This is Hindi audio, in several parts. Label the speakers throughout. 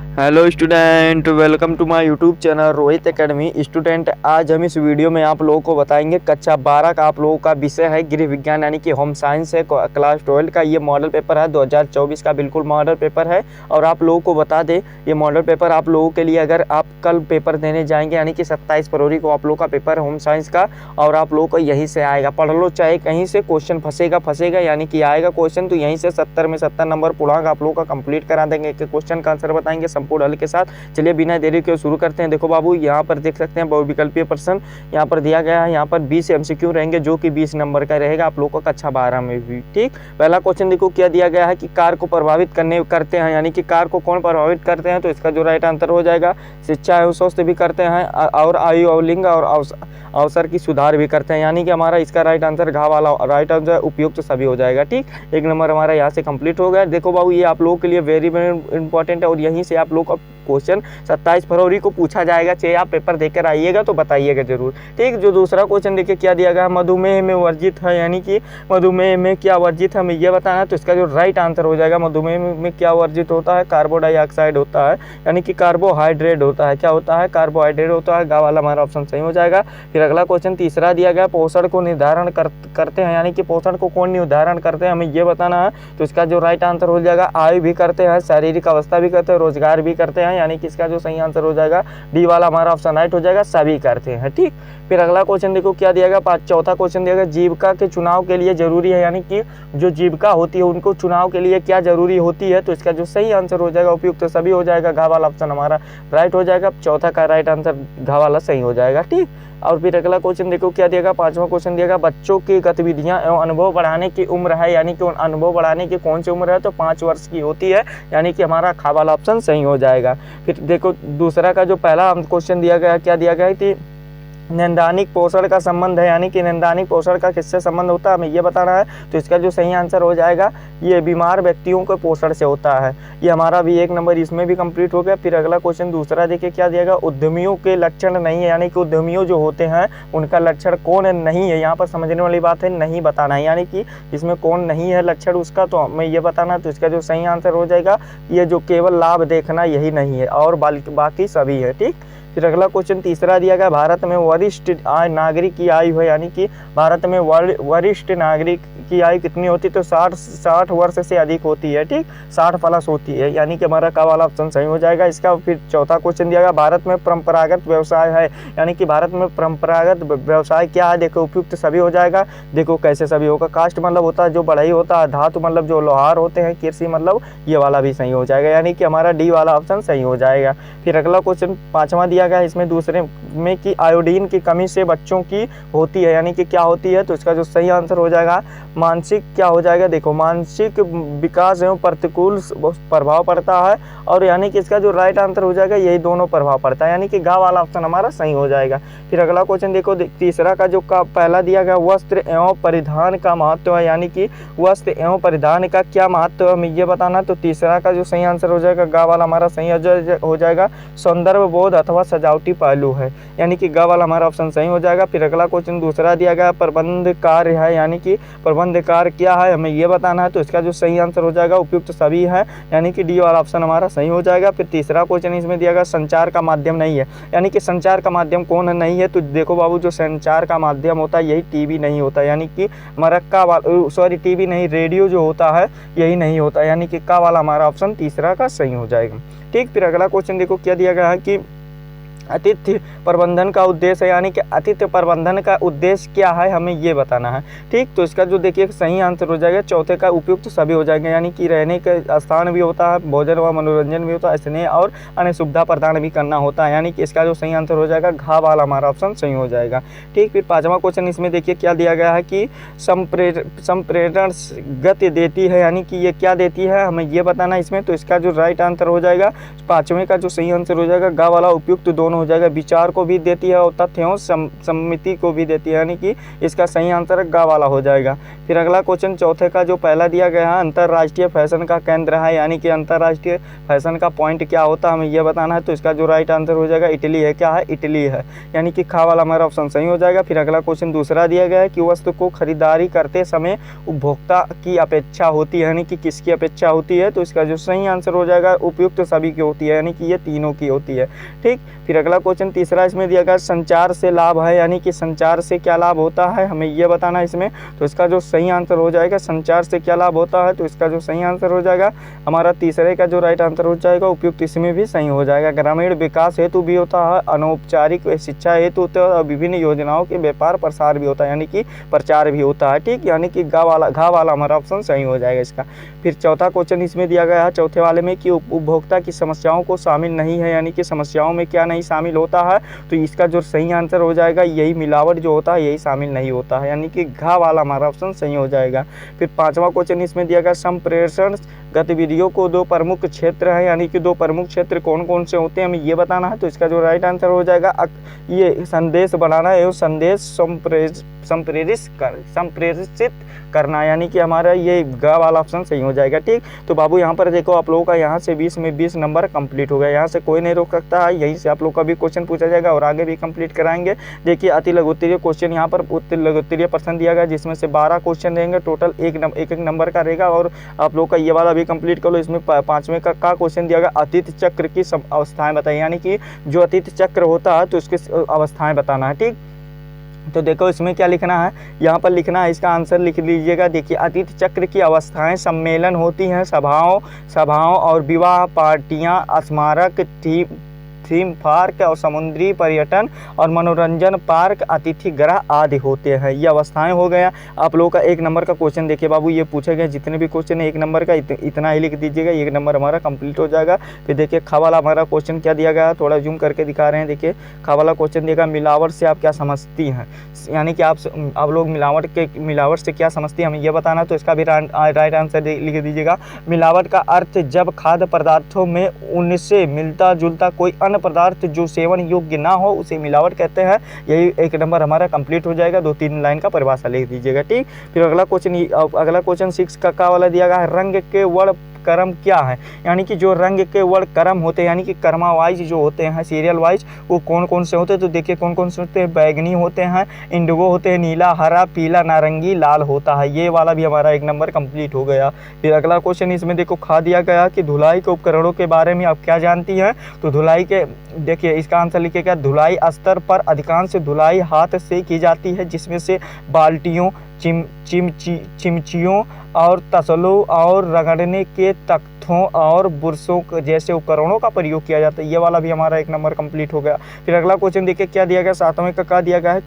Speaker 1: Hello student, welcome to my YouTube channel Rohit academy. Student, आज हम इस वीडियो में आप लोगों को बताएंगे कक्षा 12 का आप लोगों का विषय है गृह विज्ञान यानी कि होम साइंस है। क्लास 12 का ये मॉडल पेपर है, 2024 का बिल्कुल मॉडल पेपर है। और आप लोगों को बता दें, ये मॉडल पेपर आप लोगों के लिए, अगर आप कल पेपर देने जाएंगे यानी कि 27 फरवरी को आप लोगों का पेपर है होम साइंस का, और आप लोगों को यहीं से आएगा। पढ़ लो चाहे कहीं से, क्वेश्चन फंसेगा यानी कि आएगा क्वेश्चन तो यहीं से 70 में 70 नंबर पूर्णांक आप लोगों का कंप्लीट करा देंगे। एक क्वेश्चन का आंसर बताएंगे संपूर्ण हल के साथ। चलिए बिना देरी के शुरू करते हैं। देखो बाबू, यहाँ पर देख सकते हैं बहुविकल्पीय प्रश्न यहाँ पर दिया गया है। यहाँ पर 20 MCQ रहेंगे जो कि 20 नंबर का रहेगा आप लोगों को कक्षा 12 में भी। ठीक, पहला क्वेश्चन देखो क्या दिया गया है कि कार को प्रभावित करते हैं, यानी कि कार को कौन प्रभावित करते हैं। तो इसका जो राइट आंसर हो जाएगा, शिक्षा एवं स्वास्थ्य भी करते हैं और आयु और लिंग और अवसर की सुधार भी करते हैं, यानी कि हमारा इसका राइट आंसर घ वाला राइट आंसर उपयुक्त सभी हो जाएगा। ठीक, एक नंबर हमारा यहाँ से कंप्लीट हो गया। देखो बाबू, ये आप लोगों के लिए वेरी वेरी इंपॉर्टेंट है और यहीं से आप लोग का क्वेश्चन 27 फरवरी को पूछा जाएगा। चाहे आप पेपर देकर आइएगा तो बताइएगा जरूर। ठीक, जो दूसरा क्वेश्चन देखिए क्या दिया गया है, मधुमेह में वर्जित है, यानी कि मधुमेह में क्या वर्जित है हमें ये बताना है। तो इसका जो राइट आंसर हो जाएगा, मधुमेह में क्या वर्जित होता है, कार्बन डाइऑक्साइड होता है, यानी कि कार्बोहाइड्रेट होता है। क्या होता है, कार्बोहाइड्रेट होता है। गा वाला हमारा ऑप्शन सही हो जाएगा। फिर अगला क्वेश्चन तीसरा दिया गया, पोषण को निर्धारण करते हैं, यानी कि पोषण को कौन निर्धारण करते हैं हमें ये बताना है। तो इसका जो राइट आंसर हो जाएगा, आयु भी करते हैं, शारीरिक अवस्था भी करते हैं, रोजगार भी करते हैं, यानी कि इसका जो सही आंसर हो जाएगा डी वाला हमारा ऑप्शन राइट हो जाएगा, सभी करते हैं। ठीक, फिर अगला क्वेश्चन देखो क्या दिया गया, चौथा क्वेश्चन दिया गया, जीविका के चुनाव के लिए जरूरी है, यानी कि जो जीविका होती है उनको चुनाव के लिए क्या जरूरी होती है। तो इसका जो सही आंसर हो जाएगा उपयुक्त सभी हो जाएगा, घ वाला ऑप्शन हमारा राइट हो जाएगा। चौथा का राइट आंसर घ वाला सही हो जाएगा। ठीक, और फिर अगला क्वेश्चन देखो क्या दिएगा, पांचवा क्वेश्चन दिएगा, बच्चों की गतिविधियां एवं अनुभव बढ़ाने की उम्र है, यानी कि अनुभव बढ़ाने की कौन सी उम्र है। तो 5 वर्ष की होती है, यानी कि हमारा खा वाला ऑप्शन सही हो जाएगा। फिर देखो दूसरा का जो पहला क्वेश्चन दिया गया क्या दिया गया है कि नैदानिक पोषण का संबंध है, यानी कि नैदानिक पोषण का किससे संबंध होता है हमें ये बताना है। तो इसका जो सही आंसर हो जाएगा, ये बीमार व्यक्तियों के पोषण से होता है। ये हमारा भी एक नंबर इसमें भी कंप्लीट हो गया। फिर अगला क्वेश्चन दूसरा देखिए क्या दिएगा, उद्यमियों के लक्षण नहीं है, यानी कि उद्यमियों जो होते हैं उनका लक्षण कौन नहीं है। यहाँ पर समझने वाली बात है, नहीं बताना है, यानी कि इसमें कौन नहीं है लक्षण उसका, तो हमें ये बताना। तो इसका जो सही आंसर हो जाएगा, ये जो केवल लाभ देखना यही नहीं है और बाकी सभी है। ठीक, फिर अगला क्वेश्चन तीसरा दिया गया, भारत में वरिष्ठ नागरिक की आयु है, यानी कि भारत में वरिष्ठ नागरिक की आयु कितनी होती है। तो 60 वर्ष से अधिक होती है। ठीक, 60 प्लस होती है, यानी कि हमारा का वाला ऑप्शन सही हो जाएगा इसका। फिर चौथा क्वेश्चन दिया गया, भारत में परंपरागत व्यवसाय है, यानी कि भारत में परंपरागत व्यवसाय क्या है। देखो उपयुक्त सभी हो जाएगा। देखो कैसे सभी होगा, कास्ट मतलब होता है जो बढ़ई होता है, धातु मतलब जो लोहार होते हैं, कृषि मतलब ये वाला भी सही हो जाएगा, यानी कि हमारा डी वाला ऑप्शन सही हो जाएगा। फिर अगला क्वेश्चन पांचवा दिया गया, इसमें दूसरे में कि आयोडीन की कमी से बच्चों की होती है, यानी कि क्या होती है। तो इसका जो सही आंसर हो जाएगा, मानसिक क्या हो जाएगा, देखो मानसिक विकास एवं प्रतिकूल प्रभाव पड़ता है, और यानी कि इसका जो राइट आंसर हो जाएगा यही दोनों प्रभाव पड़ता है, यानी कि घ वाला ऑप्शन हमारा सही हो जाएगा। फिर अगला क्वेश्चन देखो तीसरा का जो पहला दिया गया, वस्त्र एवं परिधान का महत्व है, यानी कि वस्त्र एवं परिधान का क्या महत्व है हमें ये बताना। तो तीसरा का जो सही आंसर हो जाएगा, ग वाला हमारा सही हो जाएगा, सौंदर्य बोध अथवा सजावटी पहलू है, यानी कि ग वाला हमारा ऑप्शन सही हो जाएगा। फिर अगला क्वेश्चन दूसरा दिया गया, प्रबंध कार्य है, यानी कि प्रबंध कार्य क्या है हमें ये बताना है। तो इसका जो सही आंसर हो जाएगा उपयुक्त सभी है, यानी कि डी वाला ऑप्शन हमारा सही हो जाएगा। फिर तीसरा क्वेश्चन इसमें दिया गया, संचार का माध्यम नहीं है, यानी कि संचार का माध्यम कौन नहीं है। तो देखो बाबू, जो संचार का माध्यम होता है यही टीवी नहीं होता, यानी कि टीवी नहीं, रेडियो जो होता है यही नहीं होता, यानी कि का वाला हमारा ऑप्शन तीसरा का सही हो जाएगा। ठीक, फिर अगला क्वेश्चन देखो क्या दिया गया है कि अतिथि प्रबंधन का उद्देश्य है, यानी कि अतिथि प्रबंधन का उद्देश्य क्या है हमें ये बताना है। ठीक, तो इसका जो देखिए सही आंसर हो जाएगा, चौथे का उपयुक्त सभी हो जाएंगे, यानी कि रहने का स्थान भी होता है, भोजन व मनोरंजन भी होता है, स्नेह और अन्य सुविधा प्रदान भी करना होता है, यानी कि इसका जो सही आंसर हो जाएगा घ वाला हमारा ऑप्शन सही हो जाएगा। ठीक, फिर पांचवा क्वेश्चन इसमें देखिए क्या दिया गया है कि संप्रेरण गति देती है, यानी कि ये क्या देती है हमें ये बताना इसमें। तो इसका जो राइट आंसर हो जाएगा पांचवें का जो सही आंसर हो जाएगा, ग वाला उपयुक्त दोनों हो जाएगा, विचार को भी देती है और तथ्यों सम्मिति को भी देती है, यानी कि इसका सही आंसर ग वाला हो जाएगा। फिर अगला क्वेश्चन चौथे का जो पहला दिया गया है, अंतर्राष्ट्रीय फैशन का केंद्र है, यानी कि अंतर्राष्ट्रीय फैशन का पॉइंट क्या होता है हमें ये बताना है। तो इसका जो राइट आंसर हो जाएगा इटली है। क्या है? इटली है, यानी कि खा वाला हमारा ऑप्शन सही हो जाएगा। फिर अगला क्वेश्चन दूसरा दिया गया है कि वस्तु को खरीदारी करते समय उपभोक्ता की अपेक्षा होती है, यानी कि किसकी अपेक्षा होती है। तो इसका जो सही आंसर हो जाएगा उपयुक्त सभी की होती है, यानी कि ये तीनों की होती है। ठीक। फिर अगला क्वेश्चन तीसरा इसमें दिया गया संचार से लाभ है, यानी कि संचार से क्या लाभ होता है हमें ये बताना है इसमें। तो इसका जो सही आंसर हो जाएगा संचार से क्या लाभ होता है, तो इसका जो सही आंसर हो जाएगा हमारा तीसरे का जो राइट आंसर हो जाएगा उपयुक्त इसमें भी सही हो जाएगा। ग्रामीण विकास हेतु भी होता है, अनौपचारिक शिक्षा हेतु होता है और विभिन्न योजनाओं के व्यापार प्रसार भी होता है, यानी कि प्रचार भी होता है। ठीक, यानी कि घा वाला हमारा ऑप्शन सही हो जाएगा इसका। फिर चौथा क्वेश्चन इसमें दिया गया है चौथे वाले में कि उपभोक्ता की समस्याओं को शामिल नहीं है, यानी कि समस्याओं में क्या नहीं शामिल होता है। तो इसका जो सही आंसर हो जाएगा यही मिलावट जो होता है यही शामिल नहीं होता है, यानी कि घा वाला हमारा ऑप्शन सही हो जाएगा। फिर पांचवा क्वेश्चन इसमें दिया गया संप्रेषण गतिविधियों को दो प्रमुख क्षेत्र हैं, यानी कि दो प्रमुख क्षेत्र कौन कौन से होते हैं हमें ये बताना है। तो इसका जो राइट आंसर हो जाएगा ये संदेश बनाना एवं संदेश संप्रेषित करना, यानी कि हमारा ये ग वाला ऑप्शन सही हो जाएगा। ठीक, तो बाबू यहाँ पर देखो आप लोगों का यहाँ से 20 में 20 नंबर कंप्लीट हो गया, यहाँ से कोई नहीं रोक सकता है, यहीं से आप लोग का भी क्वेश्चन पूछा जाएगा और आगे भी कंप्लीट कराएंगे। देखिए अति लघु उत्तरीय क्वेश्चन यहाँ पर लघु उत्तरीय प्रश्न दिया गया जिसमें से 12 क्वेश्चन रहेंगे, टोटल एक नंबर का रहेगा और आप लोग का ये वाला भी कंप्लीट कर लो। इसमें पांचवें का क्वेश्चन दिया गया अतीत चक्र की अवस्थाएं बताइए, यानी कि जो अतीत चक्र होता है तो उसकी अवस्थाएं बताना है। ठीक, तो देखो इसमें क्या लिखना है, यहाँ पर लिखना है, इसका आंसर लिख लीजिएगा। देखिए अतीत चक्र की अवस्थाएं सम्मेलन होती हैं, सभाओं और विवाह, पार्टियां, स्मारक, थीम पार्क और समुद्री पर्यटन और मनोरंजन पार्क, अतिथि गृह आदि होते हैं। ये अवस्थाएं हो गया। आप लोगों का एक नंबर का क्वेश्चन देखिए बाबू, ये पूछे गए जितने भी क्वेश्चन है एक नंबर का इतना ही लिख दीजिएगा, एक नंबर हमारा कंप्लीट हो जाएगा। फिर देखिए खा वाला हमारा क्वेश्चन क्या दिया गया, थोड़ा जूम करके दिखा रहे हैं। देखिए खा वाला क्वेश्चन दिया गया मिलावट से आप क्या समझती हैं, यानी कि आप लोग मिलावट से क्या समझती हैं हमें ये बताना। तो इसका भी राइट आंसर लिख दीजिएगा। मिलावट का अर्थ जब खाद्य पदार्थों में उनसे मिलता जुलता कोई अन्य पदार्थ जो सेवन योग्य ना हो उसे मिलावट कहते हैं। यही एक नंबर हमारा कंप्लीट हो जाएगा। 2-3 लाइन का परिभाषा लिख दीजिएगा। ठीक, फिर अगला क्वेश्चन 6 का वाला दिया गया है रंग के वर्ण क्रम क्या है, यानी कि जो रंग के वर्ण क्रम होते हैं, यानी कि कर्मा वाइज जो होते हैं सीरियल वाइज, वो कौन कौन से होते हैं। तो देखिए कौन कौन से होते हैं, बैगनी होते हैं, इंडिगो होते हैं, नीला, हरा, पीला, नारंगी, लाल होता है। ये वाला भी हमारा एक नंबर कंप्लीट हो गया। फिर अगला क्वेश्चन इसमें देखो खा दिया गया कि धुलाई के उपकरणों के बारे में आप क्या जानती हैं। तो धुलाई के देखिए इसका आंसर लिखिएगा। धुलाई स्तर पर अधिकांश धुलाई हाथ से की जाती है, जिसमें से बाल्टियों, चिमचियों और तसलों और रगड़ने के तख्तों और बुरशों जैसे उपकरणों का प्रयोग किया जाता है। ये वाला भी हमारा एक नंबर कंप्लीट हो गया। फिर अगला क्वेश्चन देखिए क्या दिया गया, 7वें का क्या दिया गया है,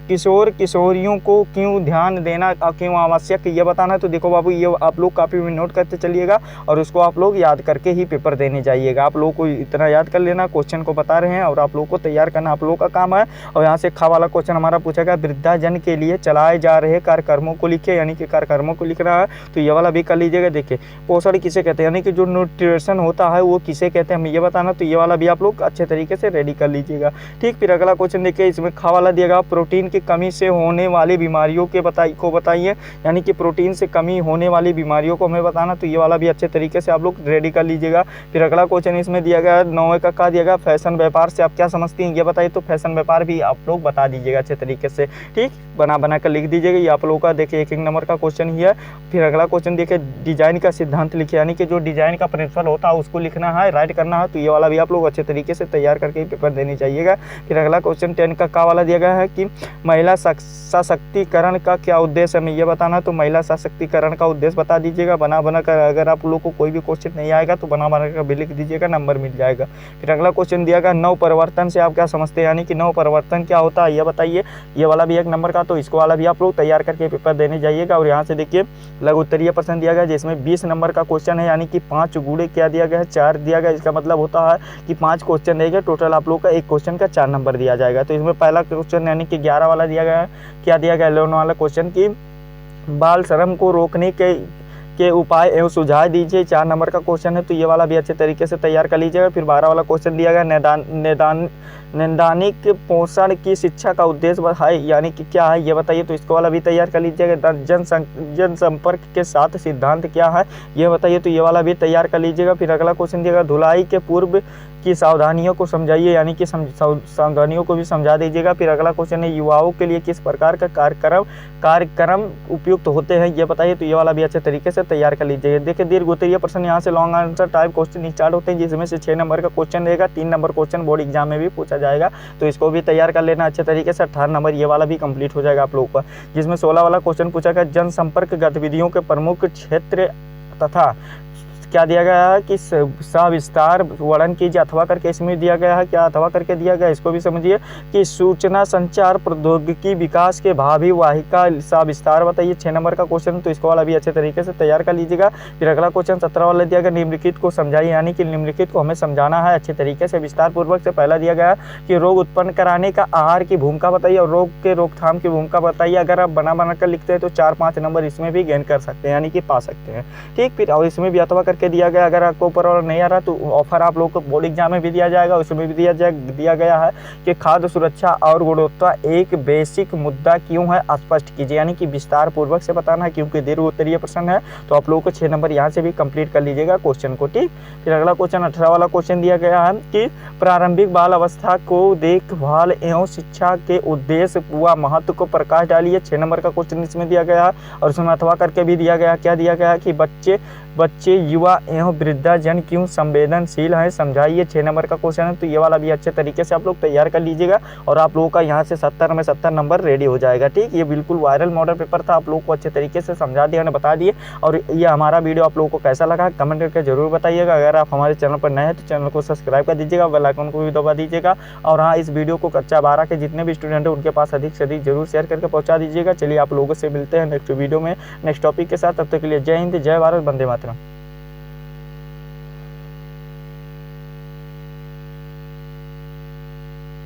Speaker 1: किशोरियों को क्यों ध्यान देना क्यों आवश्यक ये बताना है। तो देखो बाबू ये आप लोग कापी में नोट करते चलिएगा और उसको आप लोग याद करके ही पेपर देने जाइएगा। आप लोग को इतना याद कर लेना, क्वेश्चन को बता रहे हैं और आप लोग को तैयार करना आप लोग का काम है। और यहाँ से खा वाला क्वेश्चन हमारा पूछा गया वृद्धाजन के लिए चलाए जा रहे कार्यक्रमों को लिखिए, यानी कि कार्यक्रमों को लिखना है। तो ये वाला भी कर लीजिएगा। देखिए पोषण किसे कहते हैं, यानी कि जो न्यूट्रिशन होता है वो किसे कहते हैं हमें ये बताना। तो ये वाला भी आप लोग अच्छे तरीके से रेडी कर लीजिएगा। ठीक, फिर अगला क्वेश्चन देखिए इसमें खा वाला दिया गया प्रोटीन की कमी से होने वाली बीमारियों को बताइए, यानी कि प्रोटीन से कमी होने वाली बीमारियों को हमें बताना। तो ये वाला भी अच्छे तरीके से आप लोग रेडी कर लीजिएगा। फिर अगला क्वेश्चन इसमें दिया गया 9वें का क्या दिया गया, फैशन व्यापार से आप क्या समझती हैं ये बताइए। तो फैशन व्यापार भी आप लोग बता दीजिएगा अच्छे तरीके से। ठीक, बना कर लिख दीजिएगा। ये आप लोगों का देखिए एक नंबर का क्वेश्चन ही है। फिर अगला क्वेश्चन देखिए डिजाइन का सिद्धांत लिखिए, यानी कि जो डिजाइन का प्रिंसिपल होता है उसको लिखना है, राइट करना है। तो ये वाला भी आप लोग अच्छे तरीके से तैयार करके पेपर देने चाहिएगा। फिर अगला क्वेश्चन 10 का वाला दिया गया है कि महिला सशक्तिकरण का क्या उद्देश्य है हमें ये बताना। तो महिला सशक्तिकरण का उद्देश्य बता दीजिएगा बना कर। अगर आप लोग को कोई भी क्वेश्चन नहीं आएगा तो बना कर भी लिख दीजिएगा, नंबर मिल जाएगा। फिर अगला क्वेश्चन दिया गया नव परिवर्तन से आप क्या समझते हैं, यानी कि नव परिवर्तन क्या होता है ये बताइए। ये वाला भी एक नंबर का, तो इसको वाला भी आप लोग तैयार करके पेपर देने जाइएगा। और यहाँ से देखिए लघु उत्तरीय प्रश्न दिया गया जिसमें 20 नंबर का क्वेश्चन है, यानी कि 5 गुणे क्या दिया गया है 4 दिया गया। इसका मतलब होता है कि 5 क्वेश्चन रहेंगे, टोटल आप लोग का एक क्वेश्चन का 4 नंबर दिया जाएगा। तो इसमें पहला क्वेश्चन यानी कि 11 वाला दिया गया है, क्या दिया गया 11 वाला क्वेश्चन की बाल श्रम को रोकने के उपाय एवं सुझाव दीजिए। 4 नंबर का क्वेश्चन है, तो ये वाला भी अच्छे तरीके से तैयार कर लीजिएगा। फिर 12 वाला क्वेश्चन दिया गया, नैदानिक पोषण की शिक्षा का उद्देश्य है, यानी कि क्या है ये बताइए, तो इसको वाला भी तैयार कर लीजिएगा। जनसंपर्क के साथ सिद्धांत क्या है ये बताइए, तो ये वाला भी तैयार कर लीजिएगा। फिर अगला क्वेश्चन दिएगा, धुलाई के पूर्व की सावधानियों को समझाइए, यानी कि सावधानियों को भी समझा दीजिएगा। फिर अगला क्वेश्चन है, युवाओं के लिए किस प्रकार का कार्यक्रम उपयुक्त होते हैं ये बताइए, तो ये वाला भी अच्छे तरीके से तैयार कर लीजिएगा। देखिए दीर्घ उत्तरीय प्रश्न यहाँ से long answer type question start होते हैं, जिसमें से 6 नंबर का क्वेश्चन रहेगा। 3 नंबर क्वेश्चन बोर्ड एग्जाम में भी पूछा जाएगा, तो इसको भी तैयार कर लेना अच्छे तरीके से। 18 नंबर ये वाला भी कंप्लीट हो जाएगा आप लोगों का, जिसमें 16 वाला क्वेश्चन पूछा गया, जनसंपर्क गतिविधियों के प्रमुख क्षेत्र तथा क्या दिया गया है कि सविस्तार वर्णन कीजिए। अथवा करके इसमें दिया गया है, क्या अथवा करके दिया गया इसको भी समझिए कि सूचना संचार प्रौद्योगिकी विकास के भावी वाहिका सविस्तार बताइए। 6 नंबर का क्वेश्चन, तो इसको वाला भी अच्छे तरीके से तैयार कर लीजिएगा। फिर अगला क्वेश्चन 17 वाला दिया गया, निम्नलिखित को समझाइए, यानी कि निम्नलिखित को हमें समझाना है अच्छे तरीके से विस्तार पूर्वक से। पहला दिया गया कि रोग उत्पन्न कराने का आहार की भूमिका बताइए और रोग के रोकथाम की भूमिका बताइए। अगर आप बना कर लिखते हैं तो 4-5 नंबर इसमें भी गेन कर सकते हैं, यानी कि पा सकते हैं, ठीक। फिर और इसमें भी अथवा करके दिया गया, अगर आपको ऊपर और नहीं आ रहा तो ऑफर आप लोगों को बोर्ड एग्जाम में भी दिया जाएगा, उसमें भी दिया गया है कि खाद्य सुरक्षा और गुणवत्ता एक बेसिक मुद्दा क्यों है, स्पष्ट कीजिए, यानी कि विस्तार पूर्वक से बताना है, क्योंकि दीर्घ उत्तरीय प्रश्न है। तो आप लोगों को 6 नंबर यहाँ से भी कंप्लीट कर लीजिएगा क्वेश्चन को, ठीक। फिर अगला क्वेश्चन 18 वाला क्वेश्चन दिया गया है कि प्रारंभिक बाल अवस्था को देखभाल एवं शिक्षा के उद्देश्य व महत्व को प्रकाश डालिए। 6 नंबर का क्वेश्चन इसमें दिया गया है, और उसमें अथवा करके भी दिया गया, क्या दिया गया कि बच्चे युवा एवं वृद्धाजन क्यों संवेदनशील हैं, समझाइए। 6 नंबर का क्वेश्चन है, तो ये वाला भी अच्छे तरीके से आप लोग तैयार कर लीजिएगा, और आप लोगों का यहाँ से 70 में 70 नंबर रेडी हो जाएगा, ठीक। ये बिल्कुल वायरल मॉडल पेपर था, आप लोगों को अच्छे तरीके से समझा दिया और बता दिए। और ये हमारा वीडियो आप लोगों को कैसा लगा कमेंट करके जरूर बताइएगा। अगर आप हमारे चैनल पर नए हैं तो चैनल को सब्सक्राइब कर दीजिएगा, बेल आइकन को भी दबा दीजिएगा। और हाँ, इस वीडियो को कक्षा 12 के जितने भी स्टूडेंट हैं उनके पास अधिक से अधिक जरूर शेयर करके पहुँचा दीजिएगा। चलिए आप लोगों से मिलते हैं नेक्स्ट वीडियो में नेक्स्ट टॉपिक के साथ, तब तक के लिए जय हिंद, जय भारत, वंदे मातरम।